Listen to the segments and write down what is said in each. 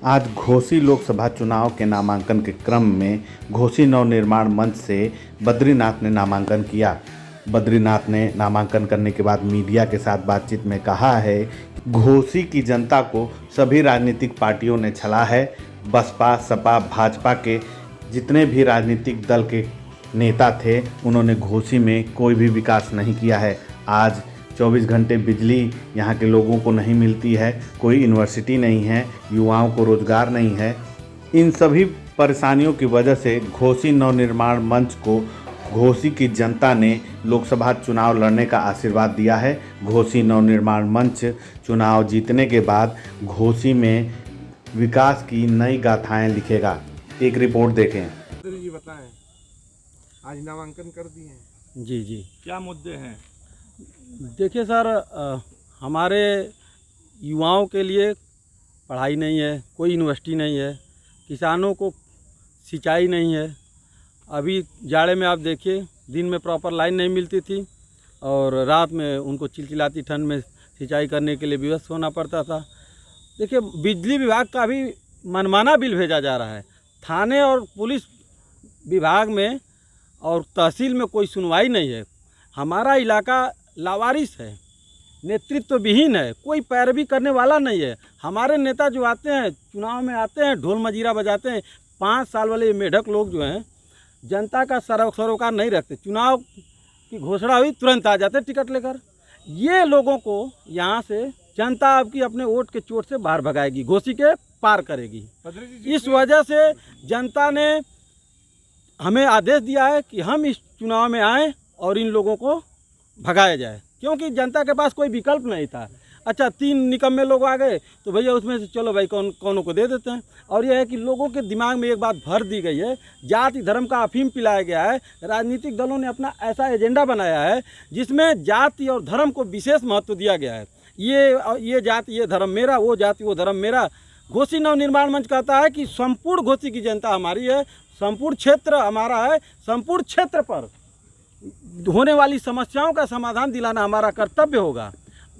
आज घोसी लोकसभा चुनाव के नामांकन के क्रम में घोसी नवनिर्माण मंच से बद्रीनाथ ने नामांकन किया। बद्रीनाथ ने नामांकन करने के बाद मीडिया के साथ बातचीत में कहा है कि घोसी की जनता को सभी राजनीतिक पार्टियों ने छला है। बसपा, सपा, भाजपा के जितने भी राजनीतिक दल के नेता थे उन्होंने घोसी में कोई भी विकास नहीं किया है। आज 24 घंटे बिजली यहाँ के लोगों को नहीं मिलती है, कोई यूनिवर्सिटी नहीं है, युवाओं को रोजगार नहीं है। इन सभी परेशानियों की वजह से घोसी नवनिर्माण मंच को घोसी की जनता ने लोकसभा चुनाव लड़ने का आशीर्वाद दिया है। घोसी नवनिर्माण मंच चुनाव जीतने के बाद घोसी में विकास की नई गाथाएं लिखेगा। एक रिपोर्ट देखें। जी बताएं, आज नामांकन कर दिए हैं। जी क्या मुद्दे हैं? देखिए सर, हमारे युवाओं के लिए पढ़ाई नहीं है, कोई यूनिवर्सिटी नहीं है, किसानों को सिंचाई नहीं है। अभी जाड़े में आप देखिए, दिन में प्रॉपर लाइन नहीं मिलती थी और रात में उनको चिलचिलाती ठंड में सिंचाई करने के लिए विवश होना पड़ता था। देखिए, बिजली विभाग का भी मनमाना बिल भेजा जा रहा है। थाने और पुलिस विभाग में और तहसील में कोई सुनवाई नहीं है। हमारा इलाका लावारिस है, नेतृत्व विहीन है, कोई पैरवी करने वाला नहीं है। हमारे नेता जो आते हैं, चुनाव में आते हैं, ढोल मजीरा बजाते हैं। 5 साल वाले ये मेढक लोग जो हैं, जनता का सरोकार नहीं रखते। चुनाव की घोषणा हुई तुरंत आ जाते टिकट लेकर। ये लोगों को यहाँ से जनता आपकी अपने वोट के चोट से बाहर भगाएगी, घोसी के पार करेगी। इस वजह से जनता ने हमें आदेश दिया है कि हम इस चुनाव में आएँ और इन लोगों को भगाया जाए, क्योंकि जनता के पास कोई विकल्प नहीं था। अच्छा, 3 निकम्मे लोग आ गए तो भैया उसमें से चलो भाई कौनों को दे देते हैं। और यह है कि लोगों के दिमाग में एक बात भर दी गई है, जाति धर्म का अफीम पिलाया गया है। राजनीतिक दलों ने अपना ऐसा एजेंडा बनाया है जिसमें जाति और धर्म को विशेष महत्व दिया गया है। ये जाति ये धर्म मेरा, वो जाति वो धर्म मेरा। घोसी नवनिर्माण मंच कहता है कि संपूर्ण घोसी की जनता हमारी है, संपूर्ण क्षेत्र हमारा है, संपूर्ण क्षेत्र पर होने वाली समस्याओं का समाधान दिलाना हमारा कर्तव्य होगा।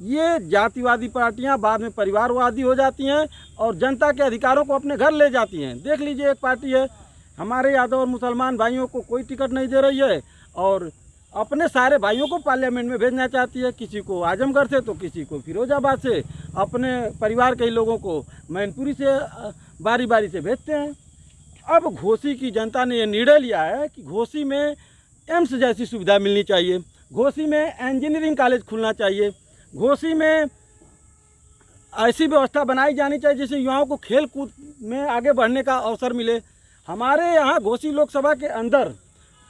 ये जातिवादी पार्टियां बाद में परिवारवादी हो जाती हैं और जनता के अधिकारों को अपने घर ले जाती हैं। देख लीजिए, एक पार्टी है, हमारे यादव और मुसलमान भाइयों को कोई टिकट नहीं दे रही है और अपने सारे भाइयों को पार्लियामेंट में भेजना चाहती है। किसी को आजमगढ़ से तो किसी को फिरोजाबाद से, अपने परिवार के ही लोगों को मैनपुरी से बारी बारी से भेजते हैं। अब घोसी की जनता ने यह निर्णय लिया है कि घोसी में एम्स जैसी सुविधा मिलनी चाहिए, घोसी में इंजीनियरिंग कॉलेज खुलना चाहिए, घोसी में ऐसी व्यवस्था बनाई जानी चाहिए जिससे युवाओं को खेल कूद में आगे बढ़ने का अवसर मिले। हमारे यहाँ घोसी लोकसभा के अंदर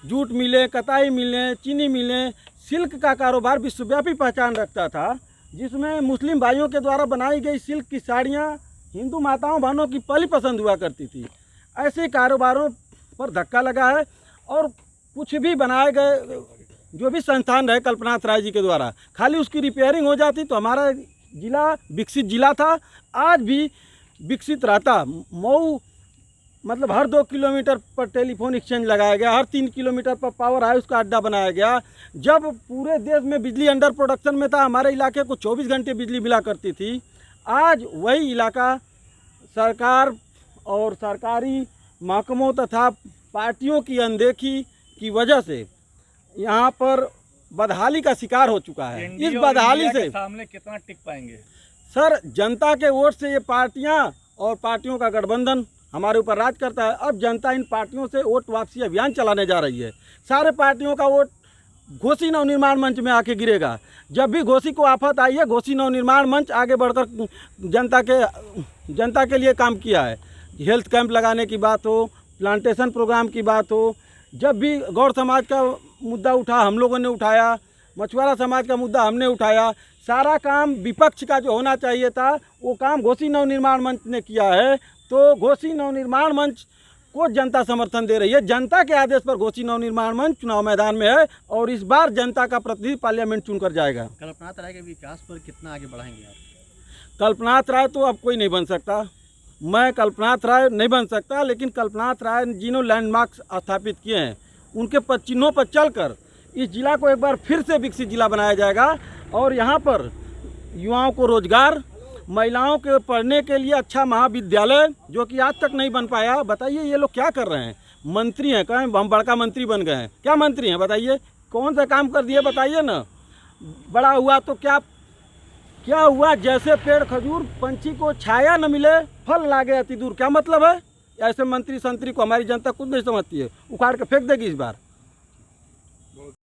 जूट मिले, कताई मिले, चीनी मिले, सिल्क का कारोबार विश्वव्यापी पहचान रखता था, जिसमें मुस्लिम भाइयों के द्वारा बनाई गई सिल्क की साड़ियाँ हिंदू माताओं बहनों की पहली पसंद हुआ करती थी। ऐसे कारोबारों पर धक्का लगा है और कुछ भी बनाए गए जो भी संस्थान रहे कल्पनाथ राय जी के द्वारा, खाली उसकी रिपेयरिंग हो जाती तो हमारा ज़िला विकसित ज़िला था, आज भी विकसित रहता। मऊ मतलब हर 2 किलोमीटर पर टेलीफोन एक्सचेंज लगाया गया, हर 3 किलोमीटर पर पावर हाउस का अड्डा बनाया गया। जब पूरे देश में बिजली अंडर प्रोडक्शन में था, हमारे इलाके को 24 घंटे बिजली मिला करती थी। आज वही इलाका सरकार और सरकारी महकमों तथा पार्टियों की अनदेखी की वजह से यहाँ पर बदहाली का शिकार हो चुका है। इस बदहाली से सामने कितना टिक पाएंगे सर? जनता के वोट से ये पार्टियाँ और पार्टियों का गठबंधन हमारे ऊपर राज करता है। अब जनता इन पार्टियों से वोट वापसी अभियान चलाने जा रही है। सारे पार्टियों का वोट घोसी नवनिर्माण मंच में आके गिरेगा। जब भी घोसी को आफत आई है, घोसी नवनिर्माण मंच आगे बढ़कर जनता के लिए काम किया है। हेल्थ कैंप लगाने की बात हो, प्लांटेशन प्रोग्राम की बात हो, जब भी गौड़ समाज का मुद्दा उठा हम लोगों ने उठाया, मछुआरा समाज का मुद्दा हमने उठाया। सारा काम विपक्ष का जो होना चाहिए था वो काम घोसी नवनिर्माण मंच ने किया है। तो घोसी नवनिर्माण मंच को जनता समर्थन दे रही है। जनता के आदेश पर घोसी नवनिर्माण मंच चुनाव मैदान में है और इस बार जनता का प्रतिनिधि पार्लियामेंट चुनकर जाएगा। कल्पनाथ राय के विकास पर कितना आगे बढ़ाएंगे आप? कल्पनाथ राय तो अब कोई नहीं बन सकता, मैं कल्पनाथ राय नहीं बन सकता, लेकिन कल्पनाथ राय जिन्होंने लैंडमार्क्स स्थापित किए हैं उनके चिन्हों पर चलकर इस जिला को एक बार फिर से विकसित जिला बनाया जाएगा और यहाँ पर युवाओं को रोजगार, महिलाओं के पढ़ने के लिए अच्छा महाविद्यालय जो कि आज तक नहीं बन पाया। बताइए ये लोग क्या कर रहे हैं? मंत्री हैं, कहें हम बड़का मंत्री बन गए हैं, क्या मंत्री हैं बताइए? कौन सा काम कर दिए बताइए ना। बड़ा हुआ तो क्या हुआ? जैसे पेड़ खजूर, पंछी को छाया न मिले फल लागे अति दूर। क्या मतलब है? ऐसे मंत्री संतरी को हमारी जनता कुछ नहीं समझती है, उखाड़ के फेंक देगी इस बार।